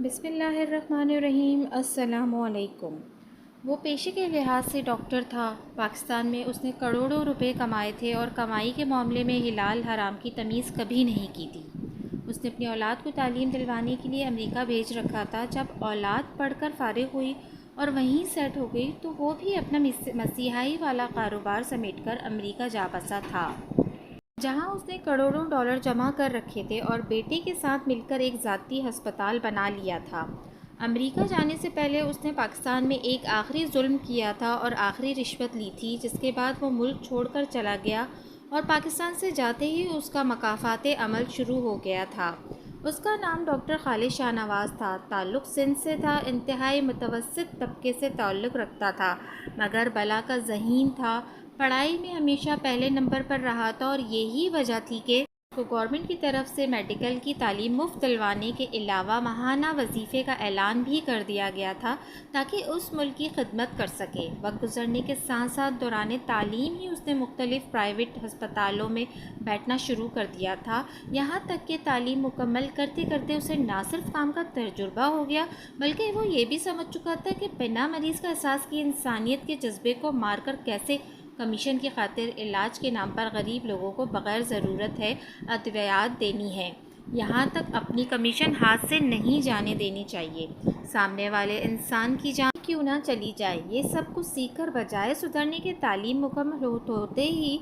بسم اللہ الرحمن الرحیم۔ السلام علیکم۔ وہ پیشے کے لحاظ سے ڈاکٹر تھا۔ پاکستان میں اس نے کروڑوں روپے کمائے تھے اور کمائی کے معاملے میں حلال حرام کی تمیز کبھی نہیں کی تھی۔ اس نے اپنی اولاد کو تعلیم دلوانے کے لیے امریکہ بھیج رکھا تھا۔ جب اولاد پڑھ کر فارغ ہوئی اور وہیں سیٹ ہو گئی تو وہ بھی اپنا مسیحائی والا کاروبار سمیٹ کر امریکہ جا بسا تھا، جہاں اس نے کروڑوں ڈالر جمع کر رکھے تھے اور بیٹے کے ساتھ مل کر ایک ذاتی ہسپتال بنا لیا تھا۔ امریکہ جانے سے پہلے اس نے پاکستان میں ایک آخری ظلم کیا تھا اور آخری رشوت لی تھی، جس کے بعد وہ ملک چھوڑ کر چلا گیا اور پاکستان سے جاتے ہی اس کا مکافات عمل شروع ہو گیا تھا۔ اس کا نام ڈاکٹر خالد شاہ نواز تھا۔ تعلق سندھ سے تھا، انتہائی متوسط طبقے سے تعلق رکھتا تھا، مگر بلا کا ذہین تھا۔ پڑھائی میں ہمیشہ پہلے نمبر پر رہا تھا اور یہی وجہ تھی کہ اس کو گورنمنٹ کی طرف سے میڈیکل کی تعلیم مفت دلوانے کے علاوہ ماہانہ وظیفے کا اعلان بھی کر دیا گیا تھا تاکہ اس ملک کی خدمت کر سکے۔ وقت گزرنے کے ساتھ ساتھ دوران تعلیم ہی اس نے مختلف پرائیویٹ ہسپتالوں میں بیٹھنا شروع کر دیا تھا، یہاں تک کہ تعلیم مکمل کرتے کرتے اسے نہ صرف کام کا تجربہ ہو گیا بلکہ وہ یہ بھی سمجھ چکا تھا کہ بنا مریض کا احساس کیے انسانیت کے جذبے کو مار کر کیسے کمیشن کی خاطر علاج کے نام پر غریب لوگوں کو بغیر ضرورت ہے ادویات دینی ہے، یہاں تک اپنی کمیشن ہاتھ سے نہیں جانے دینی چاہیے، سامنے والے انسان کی جان کیوں نہ چلی جائے۔ یہ سب کچھ سیکھ کر بجائے سدھرنے کے تعلیم مکمل ہوتے ہی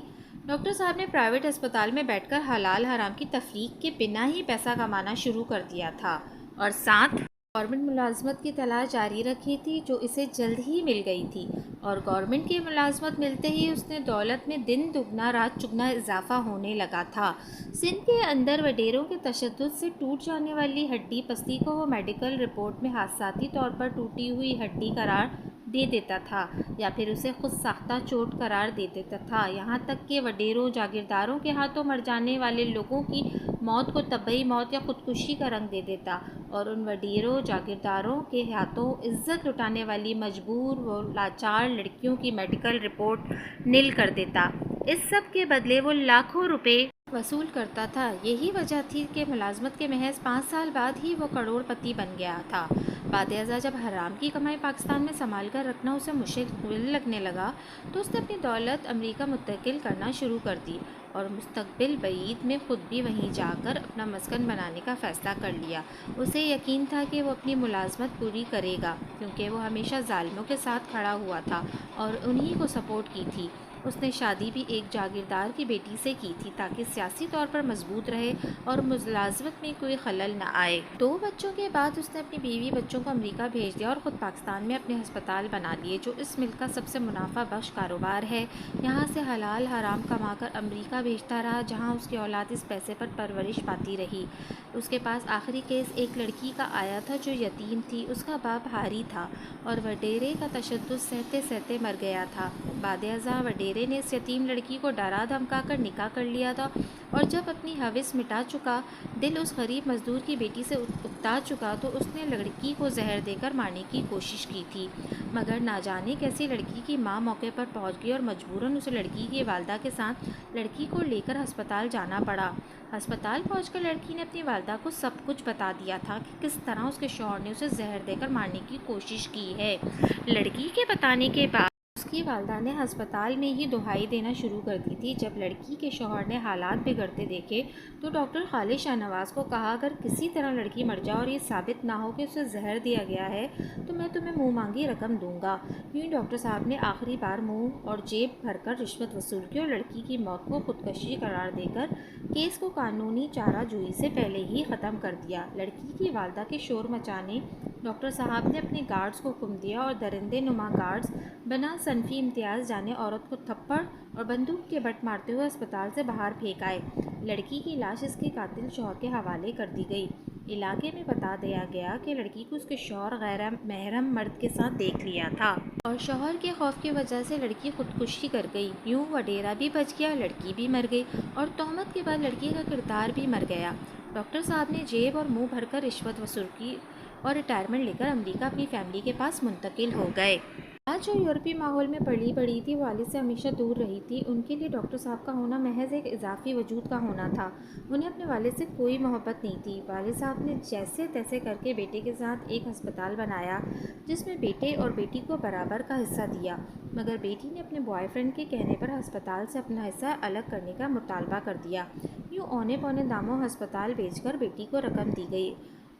ڈاکٹر صاحب نے پرائیویٹ اسپتال میں بیٹھ کر حلال حرام کی تفریق کے بنا ہی پیسہ کمانا شروع کر دیا تھا اور ساتھ گورنمنٹ ملازمت کی تلاش جاری رکھی تھی، جو اسے جلد ہی مل گئی تھی، اور گورنمنٹ کی ملازمت ملتے ہی اس نے دولت میں دن دگنا رات چگنا اضافہ ہونے لگا تھا۔ سندھ کے اندر وڈیروں کے تشدد سے ٹوٹ جانے والی ہڈی پستی کو وہ میڈیکل رپورٹ میں حادثاتی طور پر ٹوٹی ہوئی ہڈی قرار دے دیتا تھا یا پھر اسے خود ساختہ چوٹ قرار دے دیتا تھا، یہاں تک کہ وڈیروں جاگیرداروں کے ہاتھوں مر جانے والے لوگوں کی موت کو طبعی موت یا خودکشی کا رنگ دے دیتا اور ان وڈیروں جاگیرداروں کے ہاتھوں عزت لٹانے والی مجبور و لاچار لڑکیوں کی میڈیکل رپورٹ نل کر دیتا۔ اس سب کے بدلے وہ لاکھوں روپے وصول کرتا تھا۔ یہی وجہ تھی کہ ملازمت کے محض 5 سال بعد ہی وہ کروڑ پتی بن گیا تھا۔ بعد ازاں جب حرام کی کمائی پاکستان میں سنبھال کر رکھنا اسے مشکل لگنے لگا تو اس نے اپنی دولت امریکہ منتقل کرنا شروع کر دی اور مستقبل بعید میں خود بھی وہیں جا کر اپنا مسکن بنانے کا فیصلہ کر لیا۔ اسے یقین تھا کہ وہ اپنی ملازمت پوری کرے گا کیونکہ وہ ہمیشہ ظالموں کے ساتھ کھڑا ہوا تھا اور انہی کو سپورٹ کی تھی۔ اس نے شادی بھی ایک جاگیردار کی بیٹی سے کی تھی تاکہ سیاسی طور پر مضبوط رہے اور ملازمت میں کوئی خلل نہ آئے۔ 2 بچوں کے بعد اس نے اپنی بیوی بچوں کو امریکہ بھیج دیا اور خود پاکستان میں اپنے ہسپتال بنا لیے، جو اس ملک کا سب سے منافع بخش کاروبار ہے۔ یہاں سے حلال حرام کما کر امریکہ بھیجتا رہا، جہاں اس کی اولاد اس پیسے پر پرورش پاتی رہی۔ اس کے پاس آخری کیس ایک لڑکی کا آیا تھا جو یتیم تھی، اس کا باپ حاری تھا اور وڈیرے کا تشدد سہتے سہتے مر گیا تھا۔ بعد ازاں وڈیرے نے اس یتیم لڑکی کو ڈرا دھمکا کر نکاح کر لیا تھا اور جب اپنی ہوس مٹا چکا، دل اس غریب مزدور کی بیٹی سے اکتا چکا تو اس نے لڑکی کو زہر دے کر مارنے کی کوشش کی تھی، مگر نہ جانے کیسی لڑکی کی ماں موقع پر پہنچ گئی اور مجبوراً اسے لڑکی کی والدہ کے ساتھ لڑکی کو لے کر ہسپتال جانا پڑا۔ ہسپتال پہنچ کر لڑکی نے اپنی والدہ کو سب کچھ بتا دیا تھا کہ کس طرح اس کے شوہر نے اسے زہر دے کر مارنے کی کوشش کی ہے۔ لڑکی کے بتانے کے بعد اس کی والدہ نے ہسپتال میں ہی دہائی دینا شروع کر دی تھی۔ جب لڑکی کے شوہر نے حالات بگڑتے دیکھے تو ڈاکٹر خالد شاہ نواز کو کہا، اگر کسی طرح لڑکی مر جائے اور یہ ثابت نہ ہو کہ اسے زہر دیا گیا ہے تو میں تمہیں منہ مانگی رقم دوں گا۔ یوں ہی ڈاکٹر صاحب نے آخری بار منہ اور جیب بھر کر رشوت وصول کی اور لڑکی کی موت کو خودکشی قرار دے کر کیس کو قانونی چارہ جوئی سے پہلے ہی ختم کر دیا۔ لڑکی کی والدہ کے شور مچانے ڈاکٹر صاحب نے اپنے گارڈز کو حکم دیا اور درندے نما گارڈز بنا صنفی امتیاز جانے عورت کو تھپڑ اور بندوق کے بٹ مارتے ہوئے اسپتال سے باہر پھینک آئے۔ لڑکی کی لاش اس کے قاتل شوہر کے حوالے کر دی گئی۔ علاقے میں بتا دیا گیا کہ لڑکی کو اس کے شوہر غیر محرم مرد کے ساتھ دیکھ لیا تھا اور شوہر کے خوف کی وجہ سے لڑکی خودکشی کر گئی۔ یوں وڈیرا بھی بچ گیا، لڑکی بھی مر گئی اور تہمت کے بعد لڑکی کا کردار بھی مر گیا۔ ڈاکٹر صاحب نے جیب اور منہ بھر کر رشوت وصول کی اور ریٹائرمنٹ لے کر امریکہ اپنی فیملی کے پاس منتقل ہو گئے۔ آج جو یورپی ماحول میں پلی بڑھی تھی، والد سے ہمیشہ دور رہی تھی، ان کے لیے ڈاکٹر صاحب کا ہونا محض ایک اضافی وجود کا ہونا تھا۔ انہیں اپنے والد سے کوئی محبت نہیں تھی۔ والد صاحب نے جیسے تیسے کر کے بیٹے کے ساتھ ایک ہسپتال بنایا جس میں بیٹے اور بیٹی کو برابر کا حصہ دیا، مگر بیٹی نے اپنے بوائے فرینڈ کے کہنے پر ہسپتال سے اپنا حصہ الگ کرنے کا مطالبہ کر دیا۔ یوں اونے پونے داموں ہسپتال بیچ کر بیٹی کو رقم دی گئی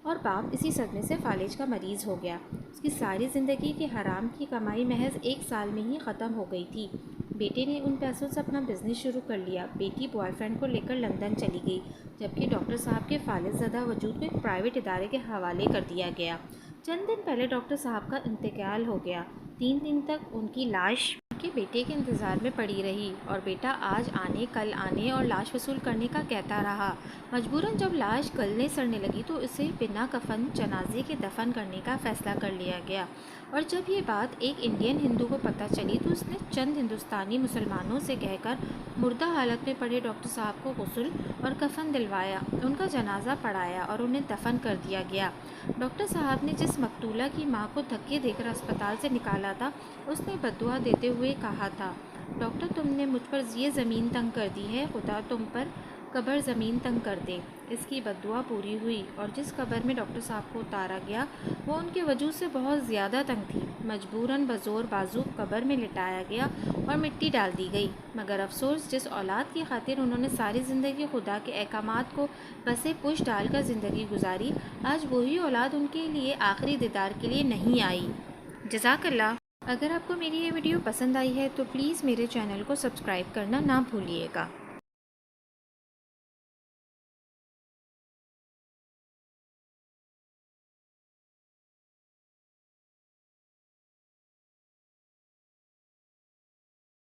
اور باپ اسی صدمے سے فالج کا مریض ہو گیا۔ اس کی ساری زندگی کی حرام کی کمائی محض 1 سال میں ہی ختم ہو گئی تھی۔ بیٹے نے ان پیسوں سے اپنا بزنس شروع کر لیا۔ بیٹی بوائے فرینڈ کو لے کر لندن چلی گئی، جبکہ ڈاکٹر صاحب کے فالج زدہ وجود کو ایک پرائیویٹ ادارے کے حوالے کر دیا گیا۔ چند دن پہلے ڈاکٹر صاحب کا انتقال ہو گیا۔ 3 دن تک ان کی لاش کے بیٹے کے انتظار میں پڑی رہی اور بیٹا آج آنے کل آنے اور لاش وصول کرنے کا کہتا رہا۔ مجبوراً جب لاش گلنے سڑنے لگی تو اسے بنا کفن جنازے کے دفن کرنے کا فیصلہ کر لیا گیا، اور جب یہ بات ایک انڈین ہندو کو پتہ چلی تو اس نے چند ہندوستانی مسلمانوں سے کہہ کر مردہ حالت میں پڑے ڈاکٹر صاحب کو غسل اور کفن دلوایا، ان کا جنازہ پڑھایا اور انہیں دفن کر دیا گیا۔ ڈاکٹر صاحب نے جس مقتولہ کی ماں کو دھکے دے کر اسپتال سے نکالا تھا، اس نے بد دعا دیتے ہوئے کہا تھا، ڈاکٹر تم نے مجھ پر یہ زمین تنگ کر دی ہے، خدا تم پر قبر زمین تنگ کر دے۔ اس کی بد دعا پوری ہوئی اور جس قبر میں ڈاکٹر صاحب کو اتارا گیا وہ ان کے وجود سے بہت زیادہ تنگ تھی۔ مجبوراً بزور بازو قبر میں لٹایا گیا اور مٹی ڈال دی گئی، مگر افسوس جس اولاد کی خاطر انہوں نے ساری زندگی خدا کے احکامات کو پسے پش ڈال کر زندگی گزاری، آج وہی اولاد ان کے لیے آخری دیدار کے لیے نہیں آئی۔ جزاک اللہ۔ اگر آپ کو میری یہ ویڈیو پسند آئی ہے تو پلیز میرے چینل کو سبسکرائب کرنا نہ بھولیے گا۔